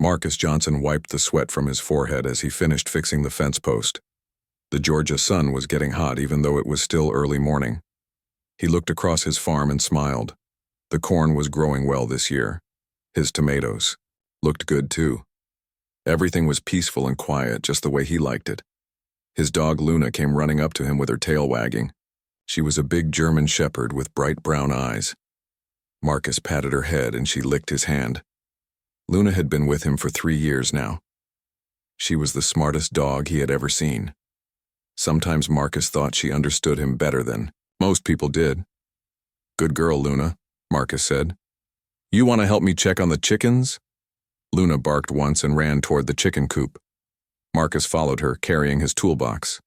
Marcus Johnson wiped the sweat from his forehead as he finished fixing the fence post. The Georgia sun was getting hot even though it was still early morning. He looked across his farm and smiled. The corn was growing well this year. His tomatoes looked good too. Everything was peaceful and quiet, just the way he liked it. His dog Luna came running up to him with her tail wagging. She was a big German shepherd with bright brown eyes. Marcus patted her head and she licked his hand. Luna had been with him for 3 years now. She was the smartest dog he had ever seen. Sometimes Marcus thought she understood him better than most people did. "Good girl, Luna," Marcus said. "You want to help me check on the chickens?" Luna barked once and ran toward the chicken coop. Marcus followed her, carrying his toolbox.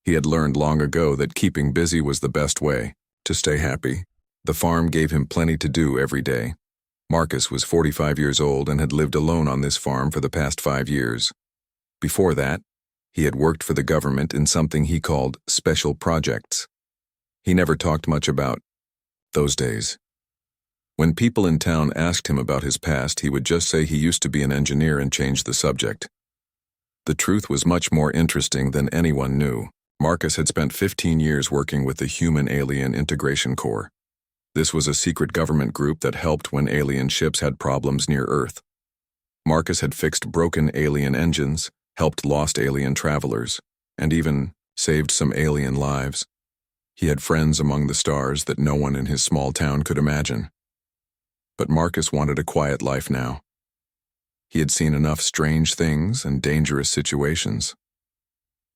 He had learned long ago that keeping busy was the best way to stay happy. The farm gave him plenty to do every day. Marcus was 45 years old and had lived alone on this farm for the past 5 years. Before that, he had worked for the government in something he called special projects. He never talked much about those days. When people in town asked him about his past, he would just say he used to be an engineer and change the subject. The truth was much more interesting than anyone knew. Marcus had spent 15 years working with the Human-Alien Integration Corps. This was a secret government group that helped when alien ships had problems near Earth. Marcus had fixed broken alien engines, helped lost alien travelers, and even saved some alien lives. He had friends among the stars that no one in his small town could imagine. But Marcus wanted a quiet life now. He had seen enough strange things and dangerous situations.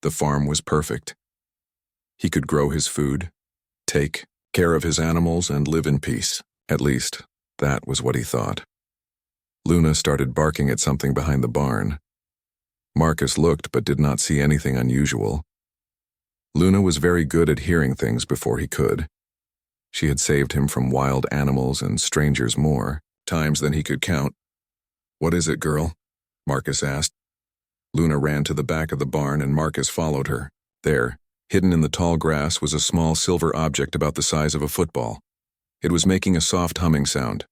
The farm was perfect. He could grow his food, take care of his animals, and live in peace. At least, that was what he thought. Luna started barking at something behind the barn. Marcus looked but did not see anything unusual. Luna was very good at hearing things before he could. She had saved him from wild animals and strangers more times than he could count. "What is it, girl?" Marcus asked. Luna ran to the back of the barn and Marcus followed her. There, hidden in the tall grass, was a small silver object about the size of a football. It was making a soft humming sound.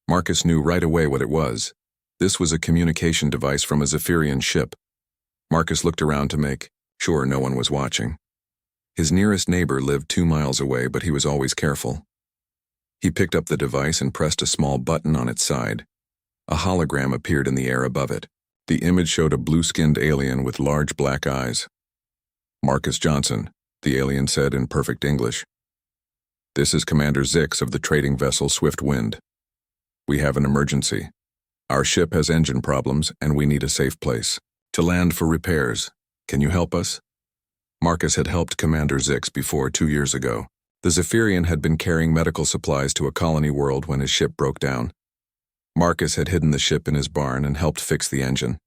Marcus knew right away what it was. This was a communication device from a Zephyrian ship. Marcus looked around to make sure no one was watching. His nearest neighbor lived 2 miles away, but he was always careful. He picked up the device and pressed a small button on its side. A hologram appeared in the air above it. The image showed a blue-skinned alien with large black eyes. "Marcus Johnson," the alien said in perfect English. "This is Commander Zix of the trading vessel Swift Wind. We have an emergency. Our ship has engine problems and we need a safe place to land for repairs. Can you help us?" Marcus had helped Commander Zix before 2 years ago. The Zephyrian had been carrying medical supplies to a colony world when his ship broke down. Marcus had hidden the ship in his barn and helped fix the engine.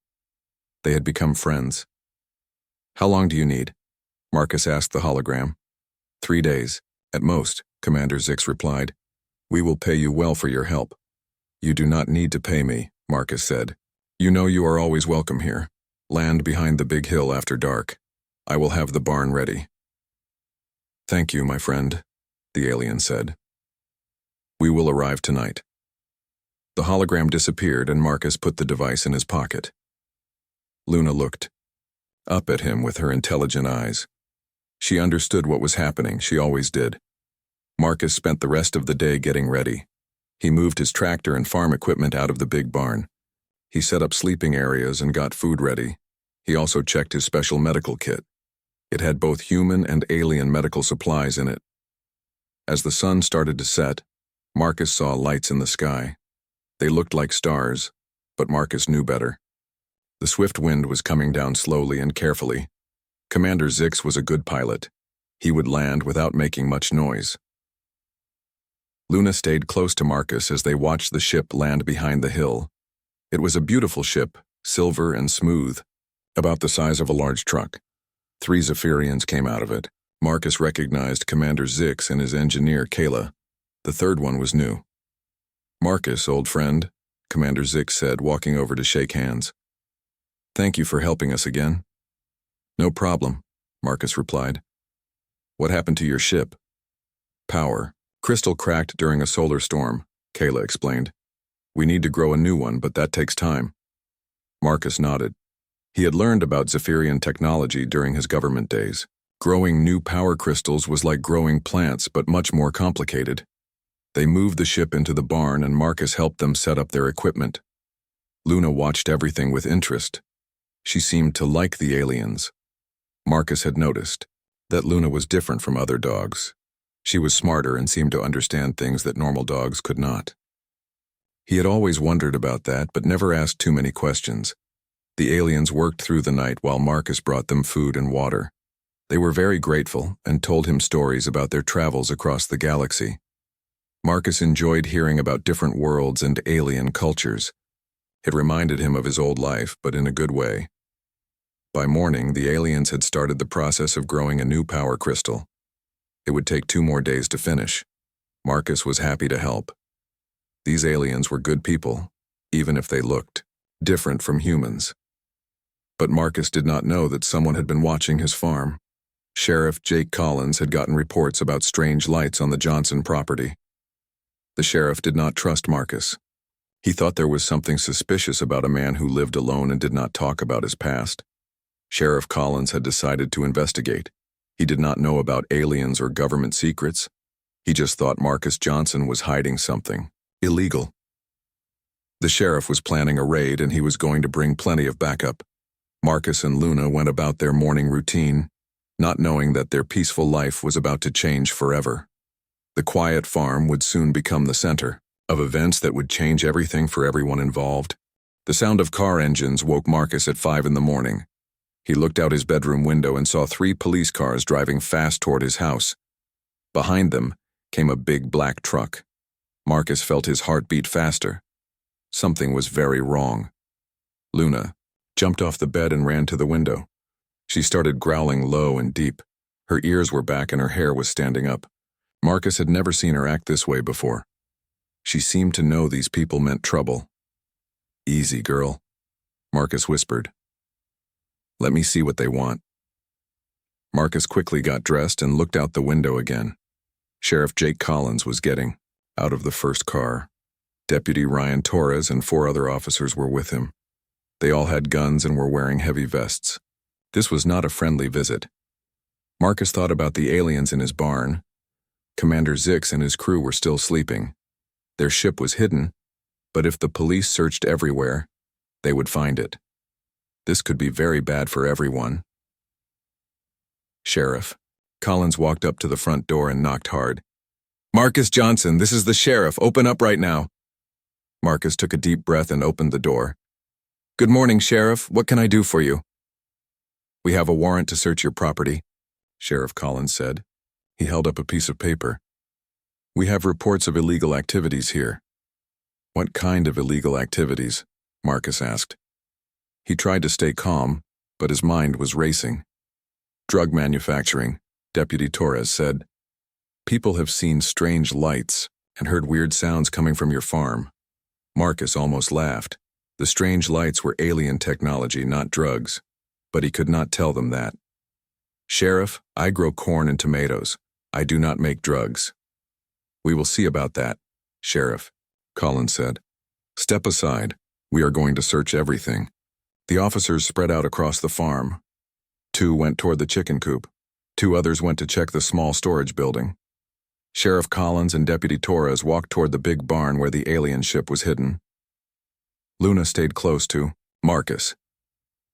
They had become friends. "How long do you need?" Marcus asked the hologram. 3 days, at most," Commander Zix replied. "We will pay you well for your help." "You do not need to pay me," Marcus said. "You know you are always welcome here. Land behind the big hill after dark. I will have the barn ready." "Thank you, my friend," the alien said. "We will arrive tonight." The hologram disappeared and Marcus put the device in his pocket. Luna looked up at him with her intelligent eyes. She understood what was happening, she always did. Marcus spent the rest of the day getting ready. He moved his tractor and farm equipment out of the big barn. He set up sleeping areas and got food ready. He also checked his special medical kit. It had both human and alien medical supplies in it. As the sun started to set, Marcus saw lights in the sky. They looked like stars, but Marcus knew better. The Swift Wind was coming down slowly and carefully. Commander Zix was a good pilot. He would land without making much noise. Luna stayed close to Marcus as they watched the ship land behind the hill. It was a beautiful ship, silver and smooth, about the size of a large truck. 3 Zephyrians came out of it. Marcus recognized Commander Zix and his engineer, Kayla. The third one was new. "Marcus, old friend," Commander Zix said, walking over to shake hands. "Thank you for helping us again." "No problem," Marcus replied. "What happened to your ship?" "Power. Crystal cracked during a solar storm," Kayla explained. "We need to grow a new one, but that takes time." Marcus nodded. He had learned about Zephyrian technology during his government days. Growing new power crystals was like growing plants, but much more complicated. They moved the ship into the barn and Marcus helped them set up their equipment. Luna watched everything with interest. She seemed to like the aliens. Marcus had noticed that Luna was different from other dogs. She was smarter and seemed to understand things that normal dogs could not. He had always wondered about that, but never asked too many questions. The aliens worked through the night while Marcus brought them food and water. They were very grateful and told him stories about their travels across the galaxy. Marcus enjoyed hearing about different worlds and alien cultures. It reminded him of his old life, but in a good way. By morning, the aliens had started the process of growing a new power crystal. It would take 2 more days to finish. Marcus was happy to help. These aliens were good people, even if they looked different from humans. But Marcus did not know that someone had been watching his farm. Sheriff Jake Collins had gotten reports about strange lights on the Johnson property. The sheriff did not trust Marcus. He thought there was something suspicious about a man who lived alone and did not talk about his past. Sheriff Collins had decided to investigate. He did not know about aliens or government secrets. He just thought Marcus Johnson was hiding something illegal. The sheriff was planning a raid and he was going to bring plenty of backup. Marcus and Luna went about their morning routine, not knowing that their peaceful life was about to change forever. The quiet farm would soon become the center of events that would change everything for everyone involved. The sound of car engines woke Marcus at 5 in the morning. He looked out his bedroom window and saw 3 police cars driving fast toward his house. Behind them came a big black truck. Marcus felt his heart beat faster. Something was very wrong. Luna jumped off the bed and ran to the window. She started growling low and deep. Her ears were back and her hair was standing up. Marcus had never seen her act this way before. She seemed to know these people meant trouble. "Easy, girl," Marcus whispered. "Let me see what they want." Marcus quickly got dressed and looked out the window again. Sheriff Jake Collins was getting out of the first car. Deputy Ryan Torres and 4 other officers were with him. They all had guns and were wearing heavy vests. This was not a friendly visit. Marcus thought about the aliens in his barn. Commander Zix and his crew were still sleeping. Their ship was hidden, but if the police searched everywhere, they would find it. This could be very bad for everyone. "Sheriff." Collins walked up to the front door and knocked hard. "Marcus Johnson, this is the sheriff. Open up right now." Marcus took a deep breath and opened the door. "Good morning, Sheriff. What can I do for you?" "We have a warrant to search your property," Sheriff Collins said. He held up a piece of paper. "We have reports of illegal activities here." "What kind of illegal activities?" Marcus asked. He tried to stay calm, but his mind was racing. "Drug manufacturing," Deputy Torres said. "People have seen strange lights and heard weird sounds coming from your farm." Marcus almost laughed. The strange lights were alien technology, not drugs, but he could not tell them that. "Sheriff, I grow corn and tomatoes. I do not make drugs." "We will see about that, Sheriff," Collins said. "Step aside. We are going to search everything." The officers spread out across the farm. 2 went toward the chicken coop. 2 others went to check the small storage building. Sheriff Collins and Deputy Torres walked toward the big barn where the alien ship was hidden. Luna stayed close to Marcus.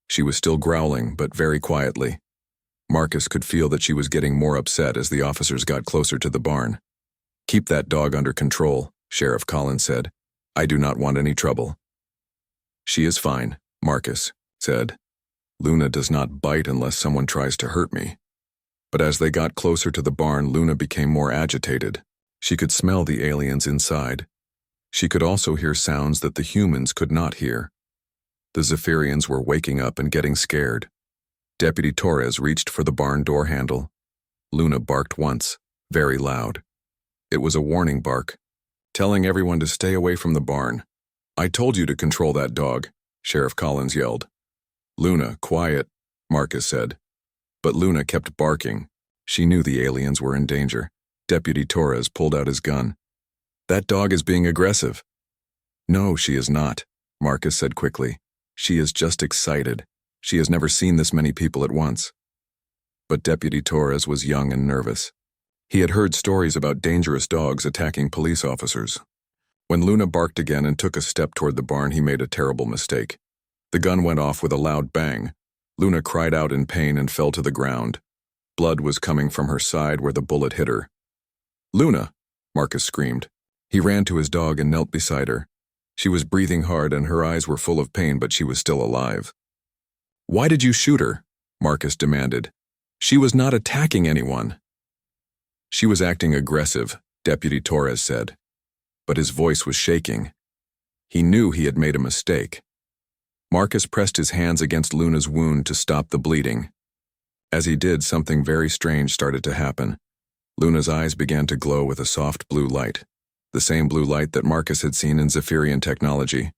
She was still growling, but very quietly. Marcus could feel that she was getting more upset as the officers got closer to the barn. "Keep that dog under control," Sheriff Collins said. "I do not want any trouble." "She is fine," Marcus said. "Luna does not bite unless someone tries to hurt me." But as they got closer to the barn, Luna became more agitated. She could smell the aliens inside. She could also hear sounds that the humans could not hear. The Zephyrians were waking up and getting scared. Deputy Torres reached for the barn door handle. Luna barked once, very loud. It was a warning bark, telling everyone to stay away from the barn. "I told you to control that dog," Sheriff Collins yelled. "Luna, quiet," Marcus said. But Luna kept barking. She knew the aliens were in danger. Deputy Torres pulled out his gun. "That dog is being aggressive." "No, she is not," Marcus said quickly. She is just excited. She has never seen this many people at once. But Deputy Torres was young and nervous. He had heard stories about dangerous dogs attacking police officers. When Luna barked again and took a step toward the barn, he made a terrible mistake. The gun went off with a loud bang. Luna cried out in pain and fell to the ground. Blood was coming from her side where the bullet hit her. "Luna!" Marcus screamed. He ran to his dog and knelt beside her. She was breathing hard and her eyes were full of pain, but she was still alive. "Why did you shoot her?" Marcus demanded. "She was not attacking anyone." "She was acting aggressive," Deputy Torres said. But his voice was shaking. He knew he had made a mistake. Marcus pressed his hands against Luna's wound to stop the bleeding. As he did, something very strange started to happen. Luna's eyes began to glow with a soft blue light, the same blue light that Marcus had seen in Zephyrian technology.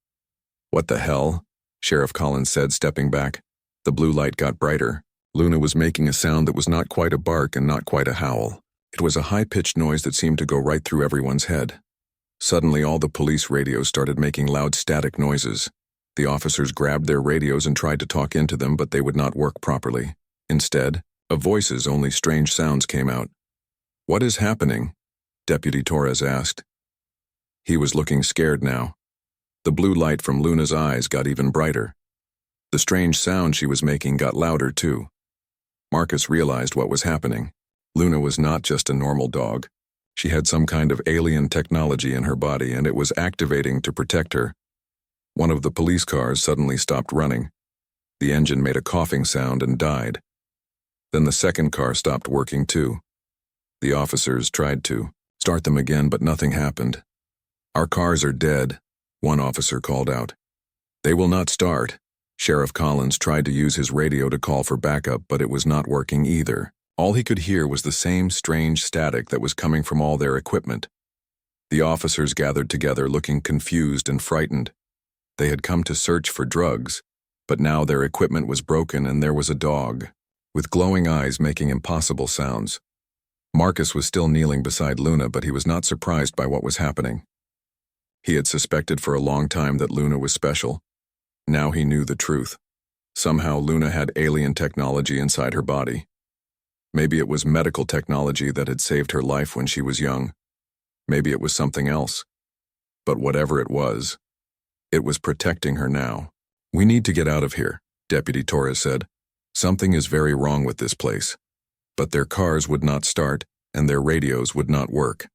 "What the hell?" Sheriff Collins said, stepping back. The blue light got brighter. Luna was making a sound that was not quite a bark and not quite a howl. It was a high-pitched noise that seemed to go right through everyone's head. Suddenly, all the police radios started making loud static noises. The officers grabbed their radios and tried to talk into them, but they would not work properly. Instead, of voices, only strange sounds came out. "What is happening?" Deputy Torres asked. He was looking scared now. The blue light from Luna's eyes got even brighter. The strange sound she was making got louder too. Marcus realized what was happening. Luna was not just a normal dog. She had some kind of alien technology in her body, and it was activating to protect her. One of the police cars suddenly stopped running. The engine made a coughing sound and died. Then the second car stopped working too. The officers tried to start them again, but nothing happened. "Our cars are dead," one officer called out. "They will not start." Sheriff Collins tried to use his radio to call for backup, but it was not working either. All he could hear was the same strange static that was coming from all their equipment. The officers gathered together, looking confused and frightened. They had come to search for drugs, but now their equipment was broken and there was a dog, with glowing eyes making impossible sounds. Marcus was still kneeling beside Luna, but he was not surprised by what was happening. He had suspected for a long time that Luna was special. Now he knew the truth. Somehow Luna had alien technology inside her body. Maybe it was medical technology that had saved her life when she was young. Maybe it was something else. But whatever it was protecting her now. "We need to get out of here," Deputy Torres said. "Something is very wrong with this place." But their cars would not start, and their radios would not work.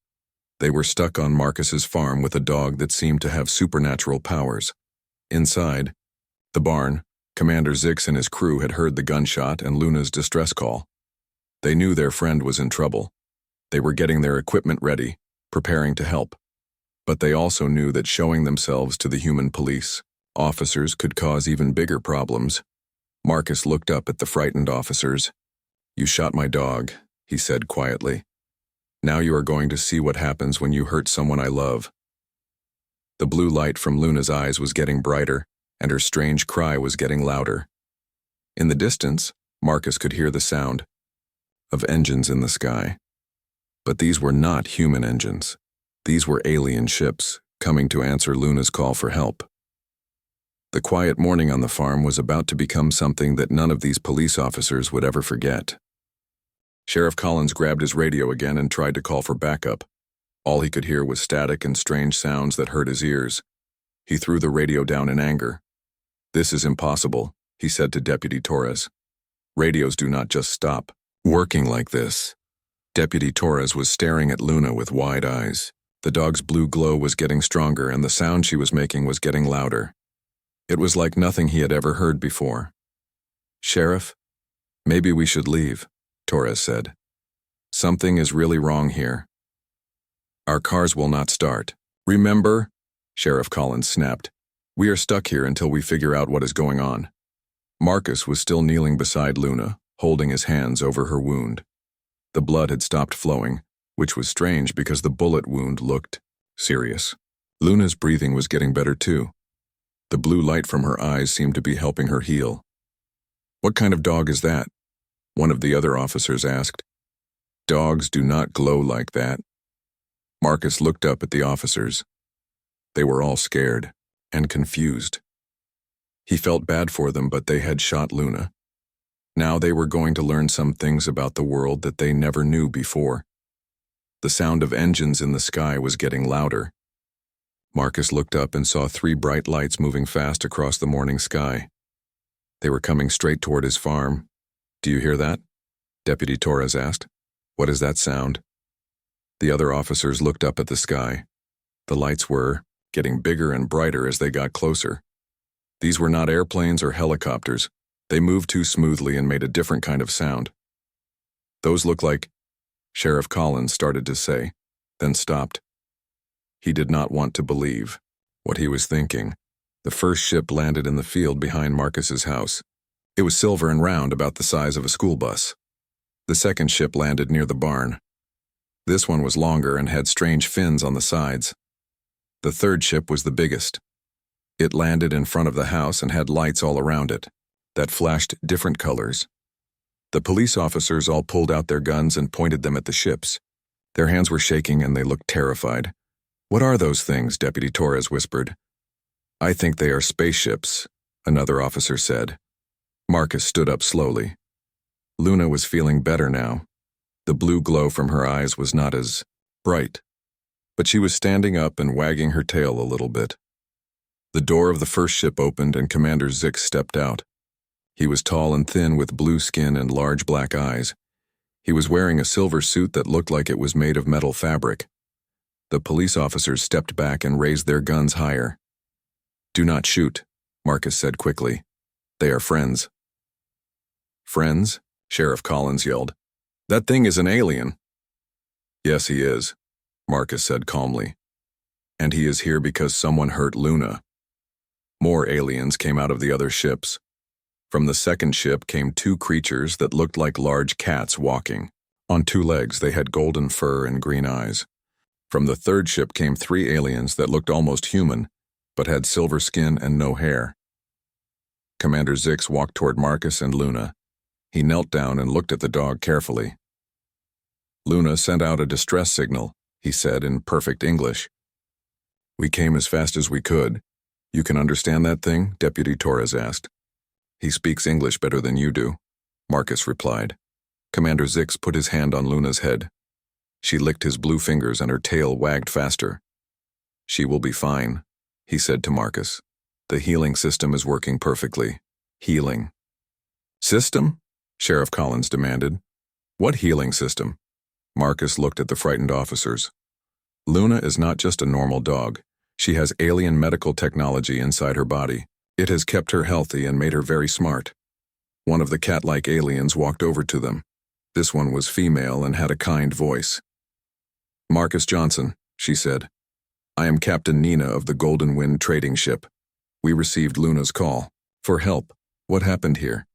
They were stuck on Marcus's farm with a dog that seemed to have supernatural powers. Inside the barn, Commander Zix and his crew had heard the gunshot and Luna's distress call. They knew their friend was in trouble. They were getting their equipment ready, preparing to help. But they also knew that showing themselves to the human police officers could cause even bigger problems. Marcus looked up at the frightened officers. "You shot my dog," he said quietly. "Now you are going to see what happens when you hurt someone I love." The blue light from Luna's eyes was getting brighter, and her strange cry was getting louder. In the distance, Marcus could hear the sound of engines in the sky. But these were not human engines. These were alien ships, coming to answer Luna's call for help. The quiet morning on the farm was about to become something that none of these police officers would ever forget. Sheriff Collins grabbed his radio again and tried to call for backup. All he could hear was static and strange sounds that hurt his ears. He threw the radio down in anger. "This is impossible," he said to Deputy Torres. "Radios do not just stop working like this." Deputy Torres was staring at Luna with wide eyes. The dog's blue glow was getting stronger, and the sound she was making was getting louder. It was like nothing he had ever heard before. "Sheriff, maybe we should leave," Torres said. "Something is really wrong here. Our cars will not start." "Remember?" Sheriff Collins snapped. "We are stuck here until we figure out what is going on." Marcus was still kneeling beside Luna, holding his hands over her wound. The blood had stopped flowing, which was strange because the bullet wound looked serious. Luna's breathing was getting better too. The blue light from her eyes seemed to be helping her heal. "What kind of dog is that?" one of the other officers asked. "Dogs do not glow like that." Marcus looked up at the officers. They were all scared and confused. He felt bad for them, but they had shot Luna. Now they were going to learn some things about the world that they never knew before. The sound of engines in the sky was getting louder. Marcus looked up and saw 3 bright lights moving fast across the morning sky. They were coming straight toward his farm. "Do you hear that?" Deputy Torres asked. "What is that sound?" The other officers looked up at the sky. The lights were getting bigger and brighter as they got closer. These were not airplanes or helicopters. They moved too smoothly and made a different kind of sound. "Those look like," Sheriff Collins started to say, then stopped. He did not want to believe what he was thinking. The first ship landed in the field behind Marcus's house. It was silver and round, about the size of a school bus. The second ship landed near the barn. This one was longer and had strange fins on the sides. The third ship was the biggest. It landed in front of the house and had lights all around it that flashed different colors. The police officers all pulled out their guns and pointed them at the ships. Their hands were shaking and they looked terrified. "What are those things?" Deputy Torres whispered. "I think they are spaceships," another officer said. Marcus stood up slowly. Luna was feeling better now. The blue glow from her eyes was not as bright, but she was standing up and wagging her tail a little bit. The door of the first ship opened and Commander Zix stepped out. He was tall and thin with blue skin and large black eyes. He was wearing a silver suit that looked like it was made of metal fabric. The police officers stepped back and raised their guns higher. "Do not shoot," Marcus said quickly. "They are friends." "Friends?" Sheriff Collins yelled. "That thing is an alien." "Yes, he is," Marcus said calmly. "And he is here because someone hurt Luna." More aliens came out of the other ships. From the second ship came 2 creatures that looked like large cats walking. On 2 legs, they had golden fur and green eyes. From the third ship came 3 aliens that looked almost human, but had silver skin and no hair. Commander Zix walked toward Marcus and Luna. He knelt down and looked at the dog carefully. "Luna sent out a distress signal," he said in perfect English. "We came as fast as we could." "You can understand that thing?" Deputy Torres asked. "He speaks English better than you do," Marcus replied. Commander Zix put his hand on Luna's head. She licked his blue fingers and her tail wagged faster. "She will be fine," he said to Marcus. "The healing system is working perfectly." "Healing system?" Sheriff Collins demanded. "What healing system?" Marcus looked at the frightened officers. "Luna is not just a normal dog. She has alien medical technology inside her body. It has kept her healthy and made her very smart." One of the cat-like aliens walked over to them. This one was female and had a kind voice. "Marcus Johnson," she said. "I am Captain Nina of the Golden Wind trading ship. We received Luna's call. For help. What happened here?"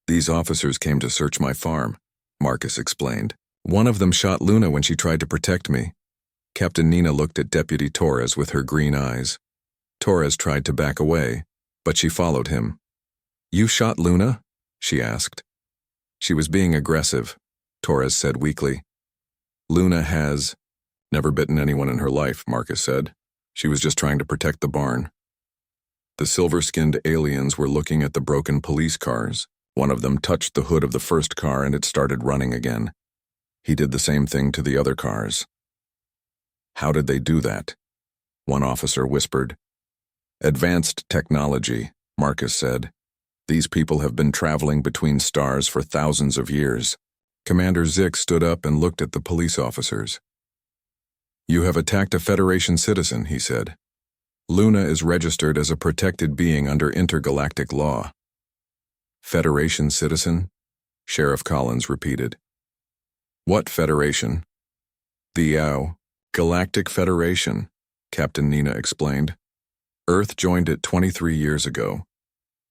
"These officers came to search my farm," Marcus explained. "One of them shot Luna when she tried to protect me." Captain Nina looked at Deputy Torres with her green eyes. Torres tried to back away, but she followed him. "You shot Luna?" she asked. "She was being aggressive," Torres said weakly. "Luna has never bitten anyone in her life," Marcus said. "She was just trying to protect the barn." The silver-skinned aliens were looking at the broken police cars. One of them touched the hood of the first car and it started running again. He did the same thing to the other cars. "How did they do that?" one officer whispered. "Advanced technology," Marcus said. "These people have been traveling between stars for thousands of years." Commander Zix stood up and looked at the police officers. "You have attacked a Federation citizen," he said. "Luna is registered as a protected being under intergalactic law." "Federation citizen?" Sheriff Collins repeated. "What Federation?" "The Galactic Federation," Captain Nina explained. "Earth joined it 23 years ago.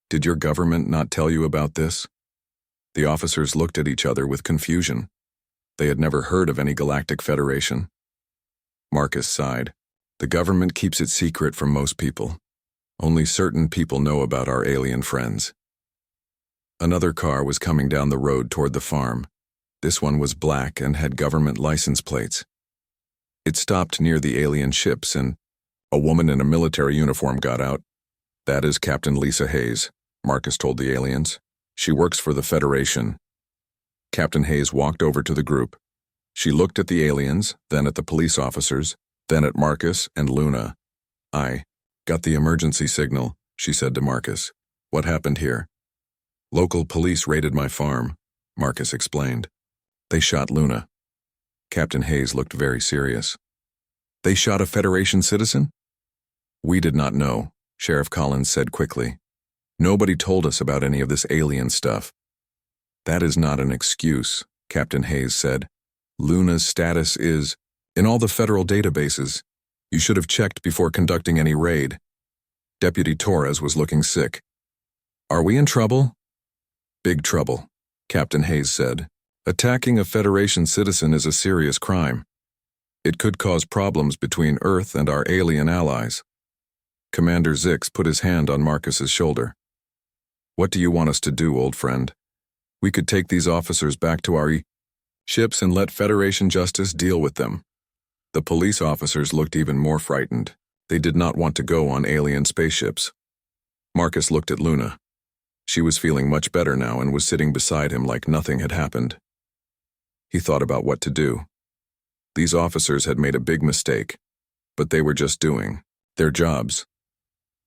Did your government not tell you about this?" The officers looked at each other with confusion. They had never heard of any Galactic Federation. Marcus sighed. "The government keeps it secret from most people. Only certain people know about our alien friends." Another car was coming down the road toward the farm. This one was black and had government license plates. It stopped near the alien ships and a woman in a military uniform got out. That is Captain Lisa Hayes, Marcus told the aliens. She works for the Federation. Captain Hayes walked over to the group. She looked at the aliens, then at the police officers, then at Marcus and Luna. I got the emergency signal, she said to Marcus. What happened here? Local police raided my farm, Marcus explained. They shot Luna. Captain Hayes looked very serious. They shot a Federation citizen? We did not know, Sheriff Collins said quickly. Nobody told us about any of this alien stuff. That is not an excuse, Captain Hayes said. Luna's status is in all the federal databases. You should have checked before conducting any raid. Deputy Torres was looking sick. Are we in trouble? Big trouble, Captain Hayes said. Attacking a Federation citizen is a serious crime. It could cause problems between Earth and our alien allies. Commander Zix put his hand on Marcus's shoulder. What do you want us to do, old friend? We could take these officers back to our ships and let Federation justice deal with them. The police officers looked even more frightened. They did not want to go on alien spaceships. Marcus looked at Luna. She was feeling much better now and was sitting beside him like nothing had happened. He thought about what to do. These officers had made a big mistake, but they were just doing their jobs.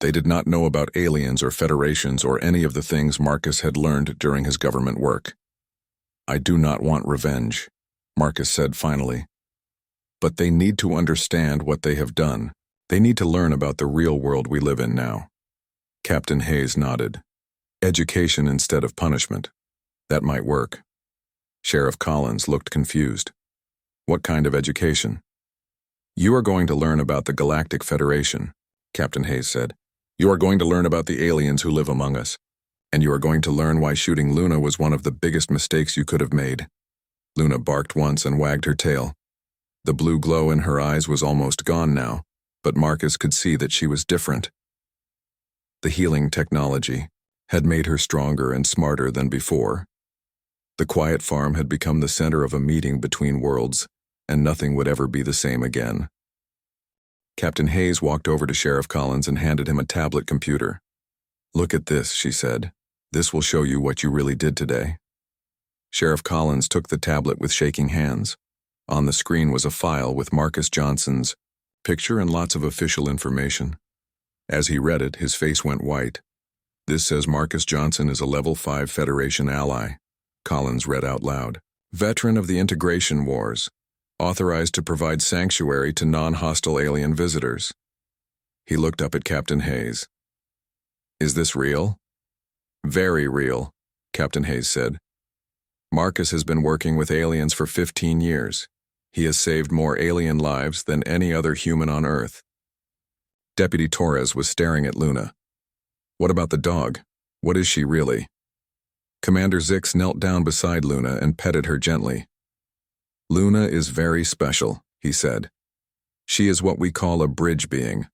They did not know about aliens or federations or any of the things Marcus had learned during his government work. I do not want revenge, Marcus said finally. But they need to understand what they have done. They need to learn about the real world we live in now. Captain Hayes nodded. Education instead of punishment. That might work. Sheriff Collins looked confused. What kind of education? You are going to learn about the Galactic Federation, Captain Hayes said. You are going to learn about the aliens who live among us. And you are going to learn why shooting Luna was one of the biggest mistakes you could have made. Luna barked once and wagged her tail. The blue glow in her eyes was almost gone now, but Marcus could see that she was different. The healing technology had made her stronger and smarter than before. The quiet farm had become the center of a meeting between worlds, and nothing would ever be the same again. Captain Hayes walked over to Sheriff Collins and handed him a tablet computer. Look at this, she said. This will show you what you really did today. Sheriff Collins took the tablet with shaking hands. On the screen was a file with Marcus Johnson's picture and lots of official information. As he read it, his face went white. This says Marcus Johnson is a Level 5 Federation ally, Collins read out loud. Veteran of the Integration Wars, authorized to provide sanctuary to non-hostile alien visitors. He looked up at Captain Hayes. Is this real? Very real, Captain Hayes said. Marcus has been working with aliens for 15 years. He has saved more alien lives than any other human on Earth. Deputy Torres was staring at Luna. What about the dog? What is she really? Commander Zix knelt down beside Luna and petted her gently. Luna is very special, he said. She is what we call a bridge being.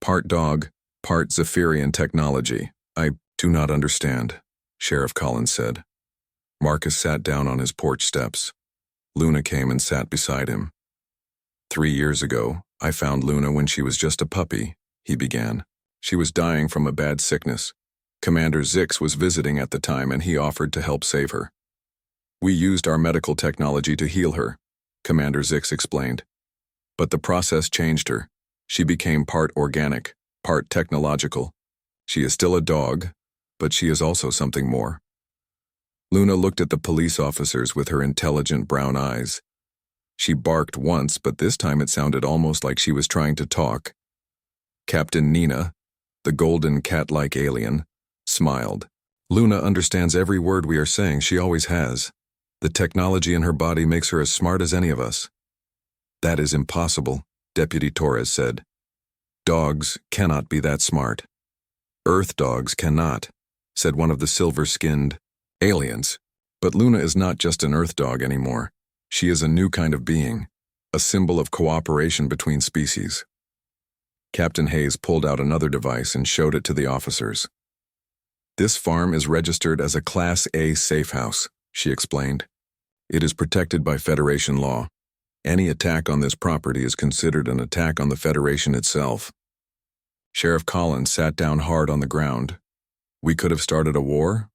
Part dog, part Zephyrian technology. I do not understand, Sheriff Collins said. Marcus sat down on his porch steps. Luna came and sat beside him. 3 years ago, I found Luna when she was just a puppy, he began. She was dying from a bad sickness. Commander Zix was visiting at the time and he offered to help save her. We used our medical technology to heal her, Commander Zix explained. But the process changed her. She became part organic, part technological. She is still a dog, but she is also something more. Luna looked at the police officers with her intelligent brown eyes. She barked once, but this time it sounded almost like she was trying to talk. Captain Nina, the golden cat-like alien, smiled. Luna understands every word we are saying. She always has. The technology in her body makes her as smart as any of us. That is impossible, Deputy Torres said. Dogs cannot be that smart. Earth dogs cannot, said one of the silver-skinned aliens. But Luna is not just an Earth dog anymore. She is a new kind of being, a symbol of cooperation between species. Captain Hayes pulled out another device and showed it to the officers. This farm is registered as a Class A safe house, she explained. It is protected by Federation law. Any attack on this property is considered an attack on the Federation itself. Sheriff Collins sat down hard on the ground. We could have started a war?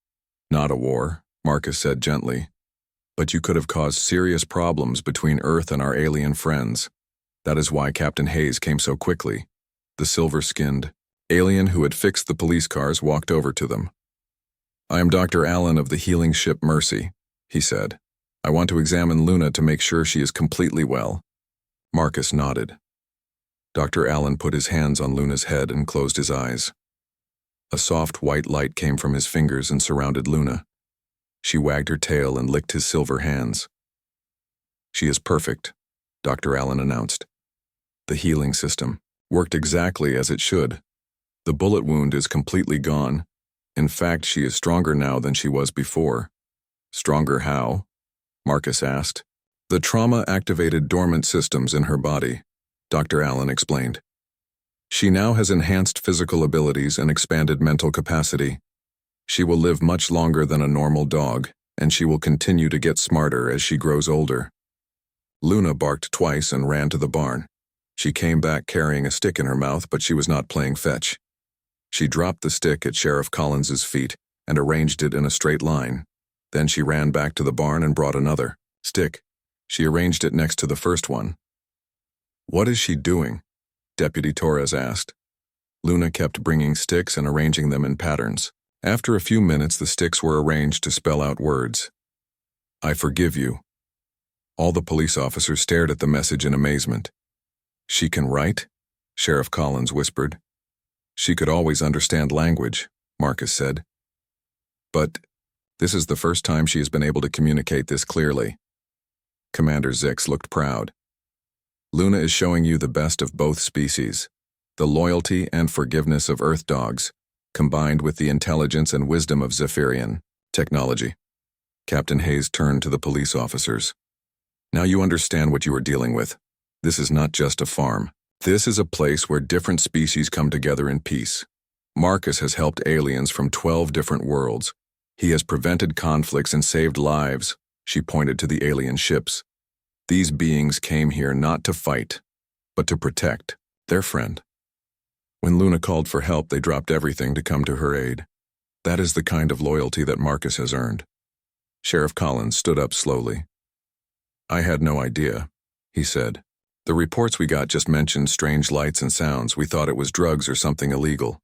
Not a war, Marcus said gently. But you could have caused serious problems between Earth and our alien friends. That is why Captain Hayes came so quickly. The silver-skinned alien who had fixed the police cars walked over to them. I am Dr. Allen of the healing ship Mercy, he said. I want to examine Luna to make sure she is completely well. Marcus nodded. Dr. Allen put his hands on Luna's head and closed his eyes. A soft white light came from his fingers and surrounded Luna. She wagged her tail and licked his silver hands. She is perfect, Dr. Allen announced. The healing system worked exactly as it should. The bullet wound is completely gone. In fact, she is stronger now than she was before. Stronger how? Marcus asked. The trauma activated dormant systems in her body, Dr. Allen explained. She now has enhanced physical abilities and expanded mental capacity. She will live much longer than a normal dog, and she will continue to get smarter as she grows older. Luna barked twice and ran to the barn. She came back carrying a stick in her mouth, but she was not playing fetch. She dropped the stick at Sheriff Collins's feet and arranged it in a straight line. Then she ran back to the barn and brought another stick. She arranged it next to the first one. What is she doing? Deputy Torres asked. Luna kept bringing sticks and arranging them in patterns. After a few minutes, the sticks were arranged to spell out words. I forgive you. All the police officers stared at the message in amazement. She can write? Sheriff Collins whispered. She could always understand language, Marcus said. But this is the first time she has been able to communicate this clearly. Commander Zix looked proud. Luna is showing you the best of both species, the loyalty and forgiveness of Earth dogs, combined with the intelligence and wisdom of Zephyrian technology. Captain Hayes turned to the police officers. Now you understand what you are dealing with. This is not just a farm. This is a place where different species come together in peace. Marcus has helped aliens from 12 different worlds. He has prevented conflicts and saved lives. She pointed to the alien ships. These beings came here not to fight, but to protect their friend. When Luna called for help, they dropped everything to come to her aid. That is the kind of loyalty that Marcus has earned. Sheriff Collins stood up slowly. I had no idea, he said. The reports we got just mentioned strange lights and sounds. We thought it was drugs or something illegal.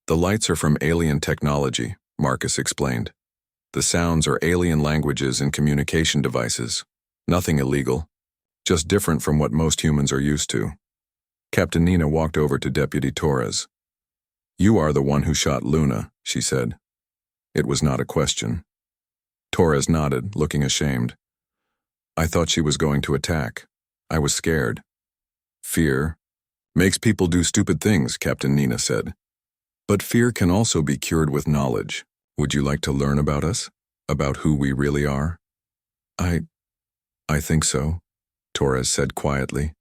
The lights are from alien technology, Marcus explained. The sounds are alien languages and communication devices. Nothing illegal, just different from what most humans are used to. Captain Nina walked over to Deputy Torres. You are the one who shot Luna, she said. It was not a question. Torres nodded, looking ashamed. I thought she was going to attack. I was scared. Fear makes people do stupid things, Captain Nina said. But fear can also be cured with knowledge. Would you like to learn about us? About who we really are? I think so, Torres said quietly.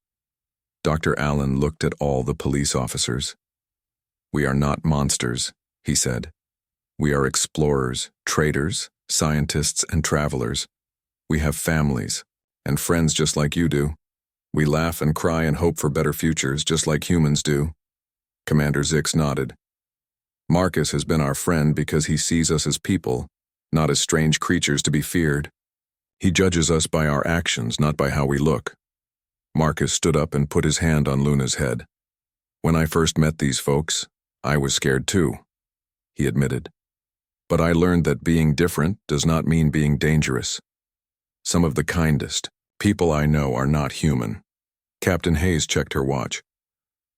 Dr. Allen looked at all the police officers. We are not monsters, he said. We are explorers, traders, scientists, and travelers. We have families and friends just like you do. We laugh and cry and hope for better futures just like humans do. Commander Zix nodded. Marcus has been our friend because he sees us as people, not as strange creatures to be feared. He judges us by our actions, not by how we look. Marcus stood up and put his hand on Luna's head. When I first met these folks, I was scared too, he admitted. But I learned that being different does not mean being dangerous. Some of the kindest people I know are not human. Captain Hayes checked her watch.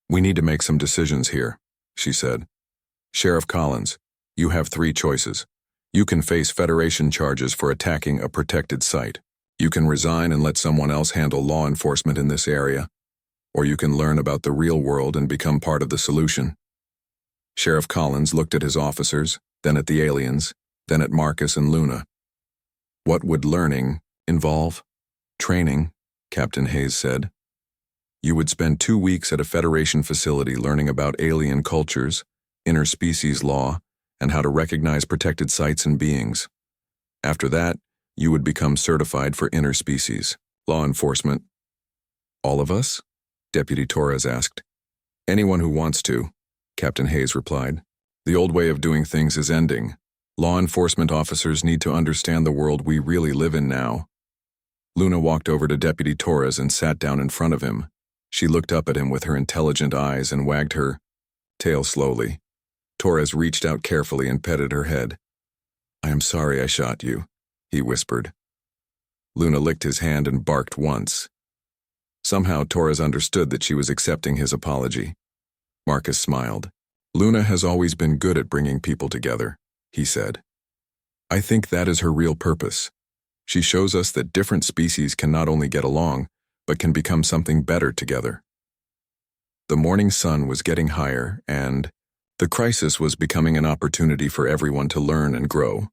We need to make some decisions here, she said. Sheriff Collins, you have 3 choices. You can face Federation charges for attacking a protected site. You can resign and let someone else handle law enforcement in this area. Or you can learn about the real world and become part of the solution. Sheriff Collins looked at his officers, then at the aliens, then at Marcus and Luna. What would learning involve? Training, Captain Hayes said. You would spend 2 weeks at a Federation facility learning about alien cultures, interspecies law, and how to recognize protected sites and beings. After that, you would become certified for interspecies law enforcement. All of us? Deputy Torres asked. Anyone who wants to, Captain Hayes replied. The old way of doing things is ending. Law enforcement officers need to understand the world we really live in now. Luna walked over to Deputy Torres and sat down in front of him. She looked up at him with her intelligent eyes and wagged her tail slowly. Torres reached out carefully and petted her head. I am sorry I shot you, he whispered. Luna licked his hand and barked once. Somehow Torres understood that she was accepting his apology. Marcus smiled. Luna has always been good at bringing people together, he said. I think that is her real purpose. She shows us that different species can not only get along, but can become something better together. The morning sun was getting higher, and the crisis was becoming an opportunity for everyone to learn and grow.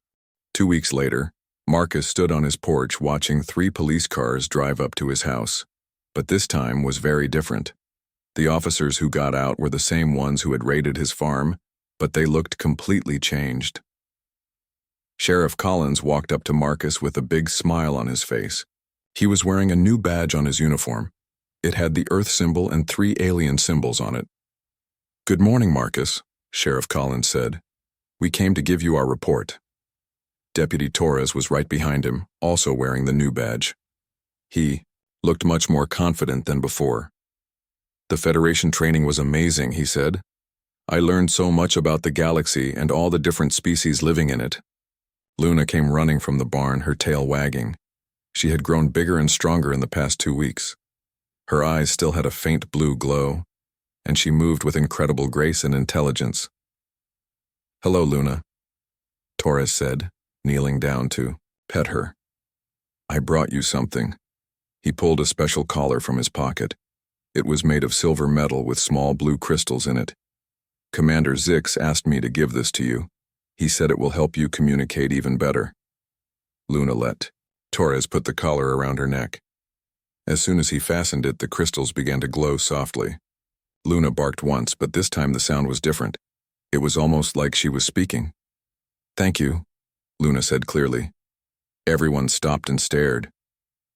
2 weeks later, Marcus stood on his porch watching 3 police cars drive up to his house. But this time was very different. The officers who got out were the same ones who had raided his farm, but they looked completely changed. Sheriff Collins walked up to Marcus with a big smile on his face. He was wearing a new badge on his uniform. It had the Earth symbol and 3 alien symbols on it. Good morning, Marcus, Sheriff Collins said. We came to give you our report. Deputy Torres was right behind him, also wearing the new badge. He looked much more confident than before. The Federation training was amazing, he said. I learned so much about the galaxy and all the different species living in it. Luna came running from the barn, her tail wagging. She had grown bigger and stronger in the past 2 weeks. Her eyes still had a faint blue glow, and she moved with incredible grace and intelligence. Hello, Luna, Torres said, kneeling down to pet her. I brought you something. He pulled a special collar from his pocket. It was made of silver metal with small blue crystals in it. Commander Zix asked me to give this to you. He said it will help you communicate even better. Luna let Torres put the collar around her neck. As soon as he fastened it, the crystals began to glow softly. Luna barked once, but this time the sound was different. It was almost like she was speaking. Thank you, Luna said clearly. Everyone stopped and stared.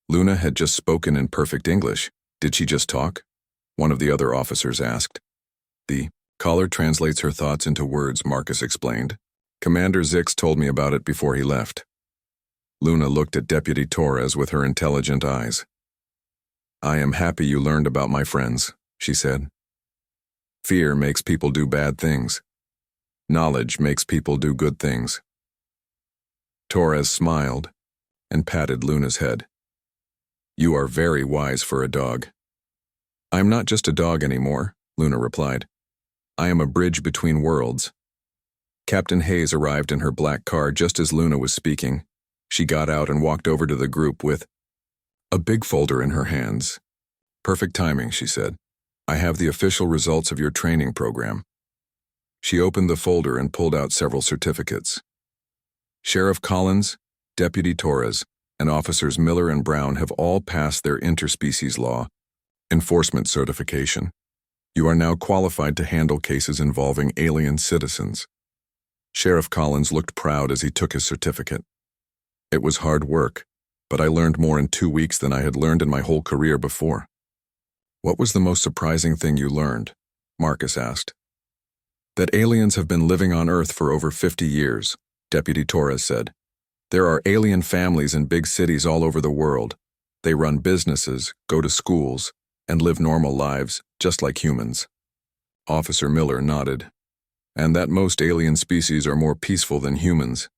Luna had just spoken in perfect English. Did she just talk? One of the other officers asked. The collar translates her thoughts into words, Marcus explained. Commander Zix told me about it before he left. Luna looked at Deputy Torres with her intelligent eyes. I am happy you learned about my friends, she said. Fear makes people do bad things. Knowledge makes people do good things. Torres smiled and patted Luna's head. You are very wise for a dog. I'm not just a dog anymore, Luna replied. I am a bridge between worlds. Captain Hayes arrived in her black car just as Luna was speaking. She got out and walked over to the group with a big folder in her hands. Perfect timing, she said. I have the official results of your training program. She opened the folder and pulled out several certificates. Sheriff Collins, Deputy Torres, and Officers Miller and Brown have all passed their interspecies law enforcement certification. You are now qualified to handle cases involving alien citizens. Sheriff Collins looked proud as he took his certificate. It was hard work, but I learned more in 2 weeks than I had learned in my whole career before. What was the most surprising thing you learned? Marcus asked. That aliens have been living on Earth for over 50 years, Deputy Torres said. There are alien families in big cities all over the world. They run businesses, go to schools, and live normal lives, just like humans. Officer Miller nodded. And that most alien species are more peaceful than humans.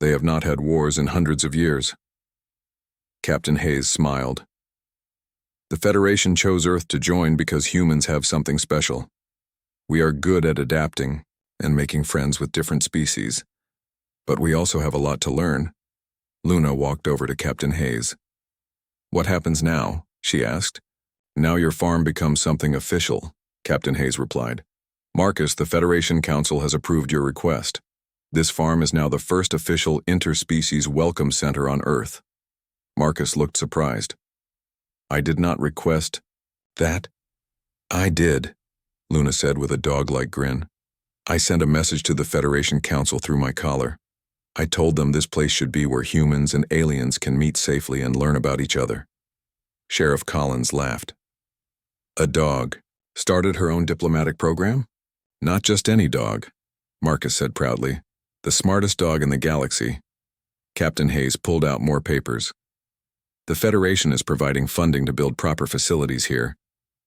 They have not had wars in hundreds of years. Captain Hayes smiled. The Federation chose Earth to join because humans have something special. We are good at adapting and making friends with different species. But we also have a lot to learn. Luna walked over to Captain Hayes. What happens now? She asked. Now your farm becomes something official, Captain Hayes replied. Marcus, the Federation Council has approved your request. This farm is now the first official interspecies welcome center on Earth. Marcus looked surprised. I did not request that. I did, Luna said with a dog-like grin. I sent a message to the Federation Council through my collar. I told them this place should be where humans and aliens can meet safely and learn about each other. Sheriff Collins laughed. A dog, Started her own diplomatic program? Not just any dog, Marcus said proudly. The smartest dog in the galaxy. Captain Hayes pulled out more papers. The Federation is providing funding to build proper facilities here.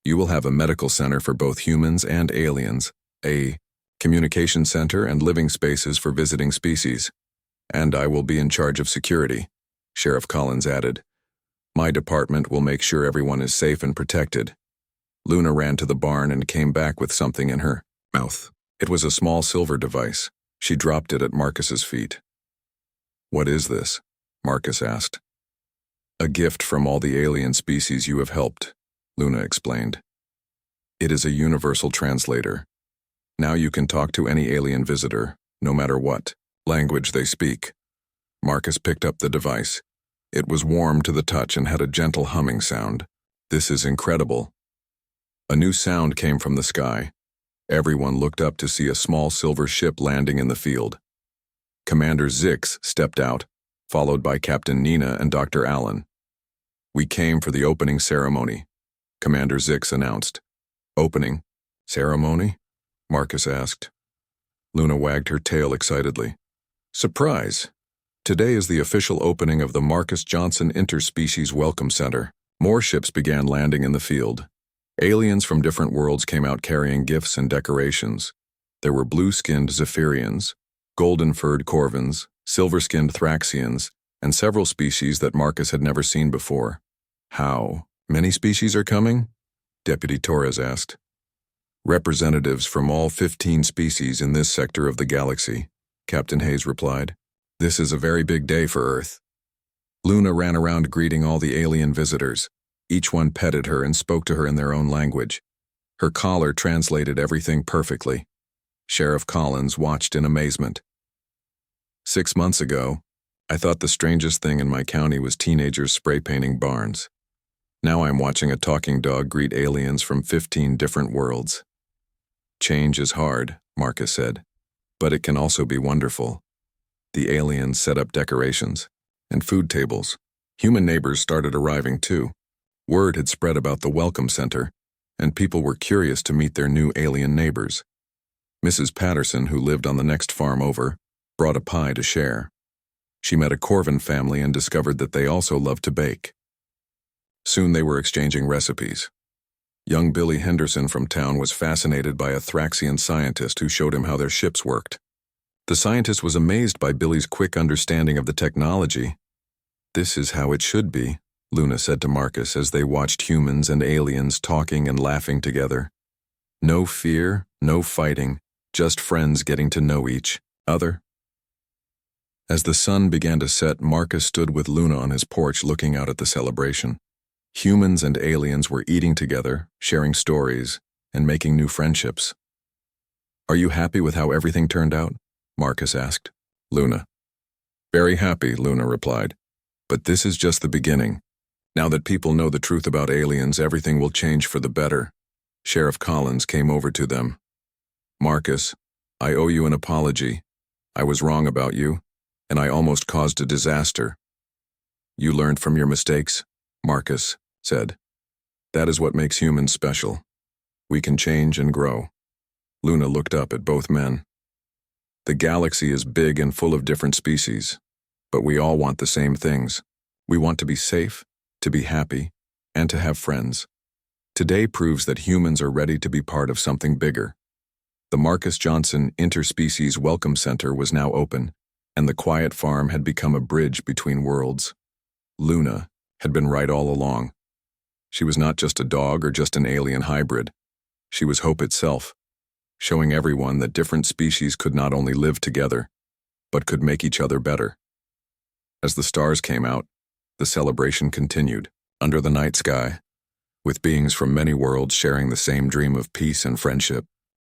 You will have a medical center for both humans and aliens, a communication center and living spaces for visiting species. And I will be in charge of security, Sheriff Collins added. My department will make sure everyone is safe and protected. Luna ran to the barn and came back with something in her mouth. It was a small silver device. She dropped it at Marcus's feet. What is this? Marcus asked. A gift from all the alien species you have helped, Luna explained. It is a universal translator. Now you can talk to any alien visitor, no matter what language they speak. Marcus picked up the device. It was warm to the touch and had a gentle humming sound. This is incredible. A new sound came from the sky. Everyone looked up to see a small silver ship landing in the field. Commander Zix stepped out, followed by Captain Nina and Dr. Allen. We came for the opening ceremony, Commander Zix announced. Opening ceremony? Marcus asked. Luna wagged her tail excitedly. Surprise! Today is the official opening of the Marcus Johnson Interspecies Welcome Center. More ships began landing in the field. Aliens from different worlds came out carrying gifts and decorations. There were blue-skinned Zephyrians, golden-furred Corvins, silver-skinned Thraxians, and several species that Marcus had never seen before. How many species are coming? Deputy Torres asked. Representatives from all 15 species in this sector of the galaxy, Captain Hayes replied. This is a very big day for Earth. Luna ran around greeting all the alien visitors. Each one petted her and spoke to her in their own language. Her collar translated everything perfectly. Sheriff Collins watched in amazement. 6 months ago, I thought the strangest thing in my county was teenagers spray painting barns. Now I'm watching a talking dog greet aliens from 15 different worlds. Change is hard, Marcus said, but it can also be wonderful. The aliens set up decorations and food tables. Human neighbors started arriving too. Word had spread about the Welcome Center, and people were curious to meet their new alien neighbors. Mrs. Patterson, who lived on the next farm over, brought a pie to share. She met a Corvin family and discovered that they also loved to bake. Soon they were exchanging recipes. Young Billy Henderson from town was fascinated by a Thraxian scientist who showed him how their ships worked. The scientist was amazed by Billy's quick understanding of the technology. This is how it should be, Luna said to Marcus as they watched humans and aliens talking and laughing together. No fear, no fighting, just friends getting to know each other. As the sun began to set, Marcus stood with Luna on his porch looking out at the celebration. Humans and aliens were eating together, sharing stories, and making new friendships. Are you happy with how everything turned out? Marcus asked. Luna. Very happy, Luna replied. But this is just the beginning. Now that people know the truth about aliens, everything will change for the better. Sheriff Collins came over to them. Marcus, I owe you an apology. I was wrong about you, and I almost caused a disaster. You learned from your mistakes, Marcus said. That is what makes humans special. We can change and grow. Luna looked up at both men. The galaxy is big and full of different species, but we all want the same things. We want to be safe, to be happy, and to have friends. Today proves that humans are ready to be part of something bigger. The Marcus Johnson Interspecies Welcome Center was now open, and the quiet farm had become a bridge between worlds. Luna had been right all along. She was not just a dog or just an alien hybrid. She was hope itself, showing everyone that different species could not only live together, but could make each other better. As the stars came out, the celebration continued, under the night sky, with beings from many worlds sharing the same dream of peace and friendship.